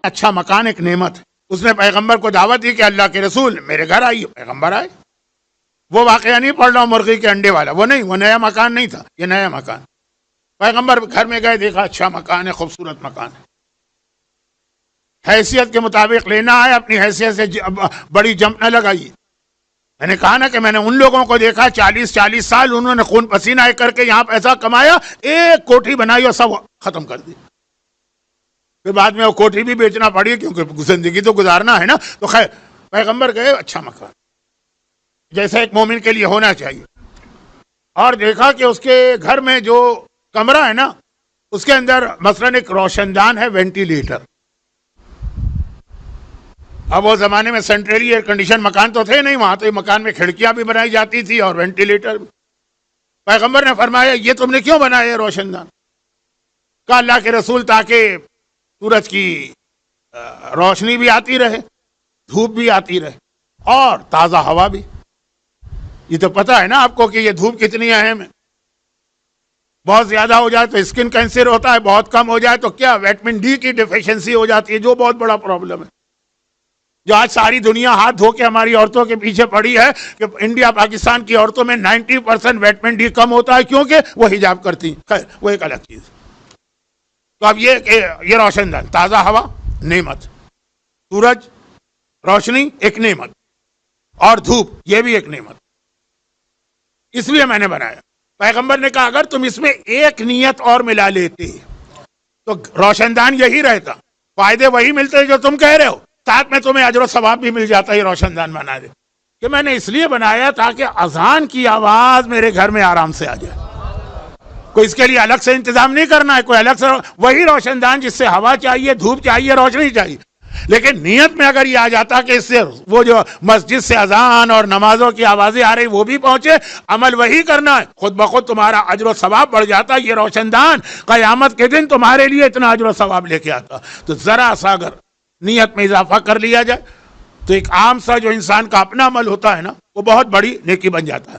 اچھا مکان ایک نعمت ہے. اس نے پیغمبر کو دعوت دی کہ اللہ کے رسول میرے گھر آئیے. پیغمبر آئے. وہ واقعہ نہیں پڑھ رہا ہوں مرغی کے انڈے والا، وہ نہیں، وہ نیا مکان نہیں تھا، یہ نیا مکان. پیغمبر گھر میں گئے، دیکھا اچھا مکان ہے، خوبصورت مکان ہے. حیثیت کے مطابق لینا ہے، اپنی حیثیت سے بڑی جمپ نہ لگائیے. میں نے کہا نا کہ میں نے ان لوگوں کو دیکھا 40 سال انہوں نے خون پسینہ کر کے یہاں پیسہ کمایا، ایک کوٹھی بنائی اور سب ختم کر دی. پھر بعد میں وہ کوٹھی بھی بیچنا پڑی کیونکہ زندگی تو گزارنا ہے نا. تو خیر پیغمبر گئے اچھا مکان جیسا ایک مومن کے لیے ہونا چاہیے. اور دیکھا کہ اس کے گھر میں جو کمرہ ہے نا اس کے اندر مثلاً ایک روشن دان ہے، وینٹیلیٹر. اب وہ زمانے میں سینٹرلی ایئر کنڈیشن مکان تو تھے نہیں، وہاں تو مکان میں کھڑکیاں بھی بنائی جاتی تھی اور وینٹیلیٹر بھی. پیغمبر نے فرمایا یہ تم نے کیوں بنایا ہے روشن دان؟ کہا اللہ کے رسول تاکہ سورج کی روشنی بھی آتی رہے، دھوپ بھی آتی رہے اور تازہ ہوا بھی. یہ تو پتہ ہے نا آپ کو کہ یہ دھوپ کتنی اہم ہے. بہت زیادہ ہو جائے تو اسکن کینسر ہوتا ہے، بہت کم ہو جائے تو کیا وٹامن ڈی کی ڈیفیشنسی ہو جاتی ہے، جو بہت بڑا پرابلم ہے. جو آج ساری دنیا ہاتھ دھو کے ہماری عورتوں کے پیچھے پڑی ہے کہ انڈیا پاکستان کی عورتوں میں 90% وٹامن ڈی کم ہوتا ہے کیونکہ وہ حجاب کرتی ہیں. خیر وہ ایک الگ چیز. تو اب یہ روشن دان، تازہ ہوا نعمت، سورج روشنی ایک نعمت، اور دھوپ یہ بھی ایک نعمت. اس لیے میں نے بنایا. پیغمبر نے کہا اگر تم اس میں ایک نیت اور ملا لیتے تو روشن دان یہی رہتا، فائدے وہی ملتے جو تم کہہ رہے ہو، ساتھ میں تمہیں اجر و ثواب بھی مل جاتا. یہ روشن دان بنا دے کہ میں نے اس لیے بنایا تاکہ اذان کی آواز میرے گھر میں آرام سے آ جائے. کوئی اس کے لیے الگ سے انتظام نہیں کرنا ہے، کوئی الگ سے وہی روشن دان جس سے ہوا چاہیے، دھوپ چاہیے، روشنی چاہیے. لیکن نیت میں اگر یہ آ جاتا کہ اس سے وہ جو مسجد سے اذان اور نمازوں کی آوازیں آ رہی وہ بھی پہنچے، عمل وہی کرنا ہے، خود بخود تمہارا اجر و ثواب بڑھ جاتا. یہ روشن دان قیامت کے دن تمہارے لیے اتنا اجر و ثواب لے کے آتا. تو ذرا سا اگر نیت میں اضافہ کر لیا جائے تو ایک عام سا جو انسان کا اپنا عمل ہوتا ہے نا وہ بہت بڑی نیکی بن جاتا ہے.